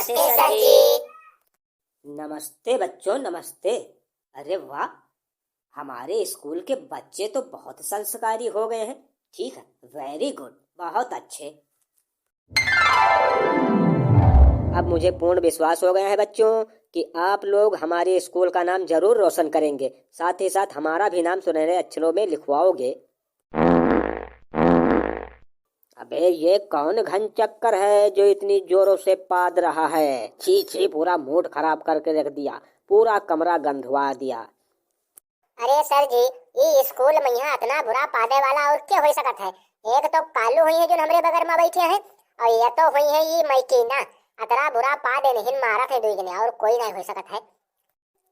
नमस्ते सर जी। नमस्ते बच्चों, नमस्ते। अरे वाह, हमारे स्कूल के बच्चे तो बहुत संस्कारी हो गए हैं। ठीक है, वेरी गुड, बहुत अच्छे। अब मुझे पूर्ण विश्वास हो गया है बच्चों कि आप लोग हमारे स्कूल का नाम जरूर रोशन करेंगे, साथ ही साथ हमारा भी नाम सुनहरे अक्षरों में लिखवाओगे। अबे ये कौन घन चक्कर है जो इतनी जोरों से पाद रहा है? छी छी, पूरा मूड खराब करके रख दिया, पूरा कमरा गंधवा दिया। अरे सर जी, ये स्कूल में यहाँ इतना बुरा पादे वाला और क्या हो सकत है। एक तो कालू हुई है जो हमरे बगल में बैठे हैं, और ये तो हुई है ये मैकीना। इतना बुरा पादे नहीं मारा थे दुगने, और कोई नहीं हो सकत है।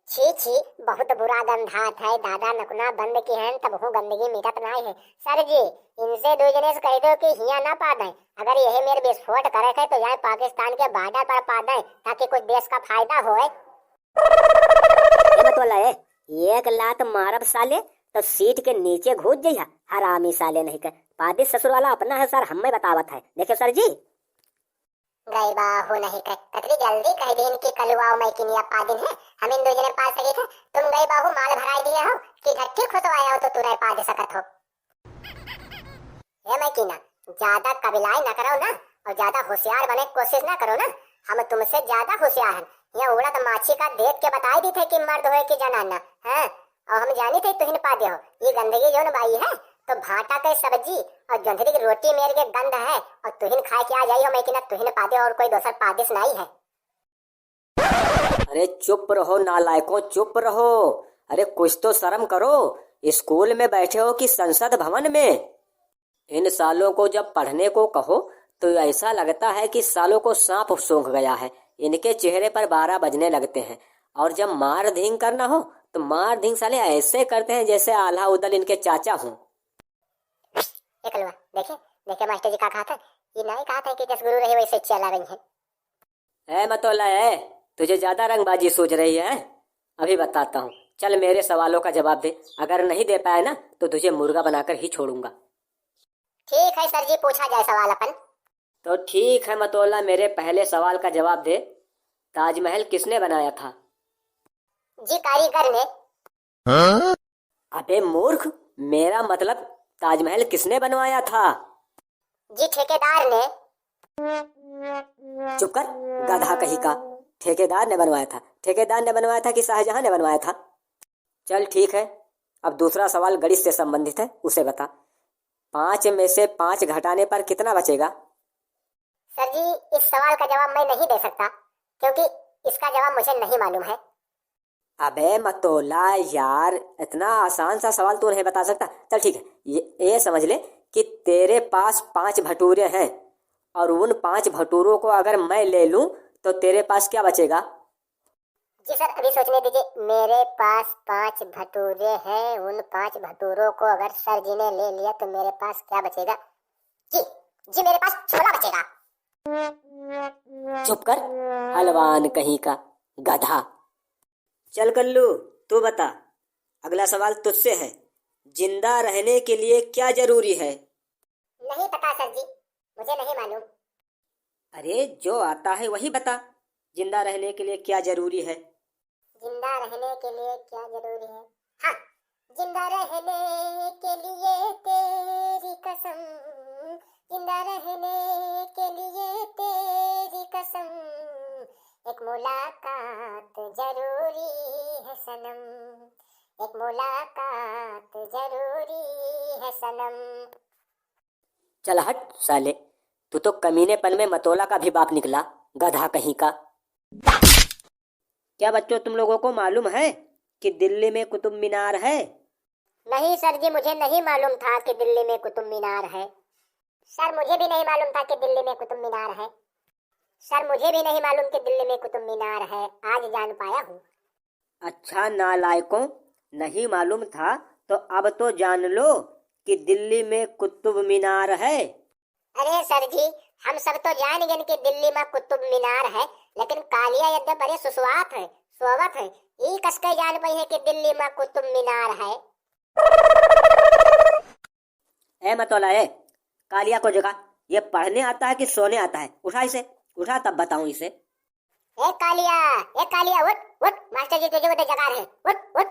छी छी, बहुत बुरा गंधात है। दादा नकुना बंद की हैं तब वो गंदगी मिटत नहीं है। सर जी, इनसे दुगने से कह दो कि हिया ना पा दें। अगर यही मेरे विस्फोट करे थे तो यहाँ पाकिस्तान के बॉर्डर पर पा दें, ताकि कुछ देश का फायदा होए। एक लात मारब साले तो सीट के नीचे घुस जइहा, हरामी साले नहीं कर। पादी ससुर वाला अपना है सर, हमें बतावत है। देखिए सर जी, गई बाहू नहीं कर कतरी जल्दी कह दिन की कलुआओ मैं किनिया पादिन है। हम इन दो जने पा सके थे। तुम गई बाहू माल भराई दिया हो कि घट्टी खुशवाया हो तो तू नहीं पा दे सकत हो। ये मैं किना ज्यादा कबिलाई न करो ना, और ज्यादा होशियार बने की कोशिश ना करो ना। हम तुमसे ज्यादा होशियार हैं। ये उड़द माछी का देख के बताई दी थे कि मर्द होए कि जनाना है, और हम जानी थे तुहिन पा दे हो। ये गंदगी जो न बाई है तो भाटा के सब्जी और जोंधरी की रोटी मेर के गंध है, और तुहिन खाए के आ जाई हो। मैं कि ना तुहिन पादे और कोई दूसर पादिश नहीं है। अरे चुप रहो नालायकों, चुप रहो। अरे कुछ तो शर्म करो। स्कूल में बैठे हो कि संसद भवन में? इन सालों को जब पढ़ने को कहो तो ऐसा लगता है कि सालों को सांप सूंघ गया है। इनके चेहरे पर 12 बजने लगते हैं, और जब मार धींग करना हो तो मार धींग साले ऐसे करते हैं जैसे आल्हा उदल इनके चाचा हों। देखे देखे मास्टर जी का कहा था, ये नहीं कहा था कि जैसे गुरु रही वैसे चला रही है। ए मतौला है, तुझे ज्यादा रंगबाजी सोच रही है। अभी बताता हूँ, चल मेरे सवालों का जवाब दे। अगर नहीं दे पाए ना तो तुझे मुर्गा बनाकर ही छोड़ूंगा। ठीक है सर जी, पूछा जाए सवाल अपन। तो ठीक है मतौला, मेरे पहले सवाल का जवाब दे। ताजमहल किसने बनाया था? जी कारीगर ने। अबे मूर्ख, मेरा मतलब ताजमहल किसने बनवाया था? जी ठेकेदार ने। चुप कर, गधा कहीं का। ठेकेदार ने बनवाया था? ठेकेदार ने बनवाया था कि शाहजहां ने बनवाया था? चल ठीक है, अब दूसरा सवाल गणित से संबंधित है, उसे बता। 5 में से 5 घटाने पर कितना बचेगा? सर जी, इस सवाल का जवाब मैं नहीं दे सकता, क्योंकि इसका जवाब मुझे नहीं मालूम है। अबे मतौला यार, इतना आसान सा सवाल तू नहीं बता सकता। चल ठीक है, ये समझ ले कि तेरे पास 5 भटूरे हैं, और उन 5 भटूरों को अगर मैं ले लूं तो तेरे पास क्या बचेगा? जी सर, अभी सोचने दीजिए। मेरे पास 5 भटूरे हैं, उन 5 भटूरों को अगर सर जी ने ले लिया तो मेरे पास क्या बचेगा? जी जी, मेरे पास छोला बचेगा। चुप कर, हलवान कहीं का, गधा। चल कल्लू, तू बता। अगला सवाल तुझसे है। जिंदा रहने के लिए क्या जरूरी है? नहीं पता सर जी, मुझे नहीं मालूम। अरे जो आता है वही बता। जिंदा रहने के लिए क्या जरूरी है? जिंदा रहने के लिए क्या जरूरी है? हाँ, जिंदा रहने के लिए तेरी कसम, जिंदा रहने के लिए तेरी कसम, एक मुलाकात जरूरी है सनम, एक मुलाकात जरूरी है सनम। चल हट साले, तू तो कमीनेपन में मतौला का भी बाप निकला, गधा कहीं का। क्या बच्चों, तुम लोगों को मालूम है कि दिल्ली में कुतुब मीनार है? नहीं सर जी, मुझे नहीं मालूम था कि दिल्ली में कुतुब मीनार है। सर मुझे भी नहीं मालूम था कि दिल्ली में कुतुब मीनार है। सर मुझे भी नहीं मालूम कि दिल्ली में कुतुब मीनार है, आज जान पाया हूँ। अच्छा नालायकों, नहीं मालूम था तो अब तो जान लो कि दिल्ली में कुतुब मीनार है। अरे सर जी, हम सब तो जान गए कि दिल्ली में कुतुब मीनार है, लेकिन कालिया यद्यप बड़े सुसवात है, सोवत है, ये कसके जान पाई है कि दिल्ली में कुतुब मीनार है। ए मतौला है, कालिया को जगा। ये पढ़ने आता है कि सोने आता है? उठा इसे, उठा तब बताऊं इसे। ए कालिया उठ उठ, मास्टर जी तुझे उधर जगा रहे हैं, उठ उठ।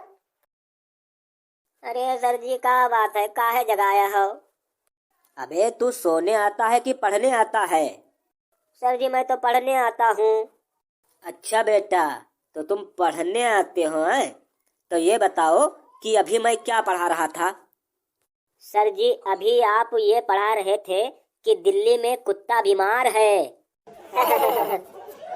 अरे सर जी का बात है, काहे जगाया हो? अबे तू सोने आता है कि पढ़ने आता है? सर जी मैं तो पढ़ने आता हूँ। अच्छा बेटा, तो तुम पढ़ने आते हो हैं? तो ये बताओ कि अभी मैं क्या पढ़ा रहा था? सर जी अभी आप ये पढ़ा रहे थे कि दिल्ली में कुत्ता बीमार है।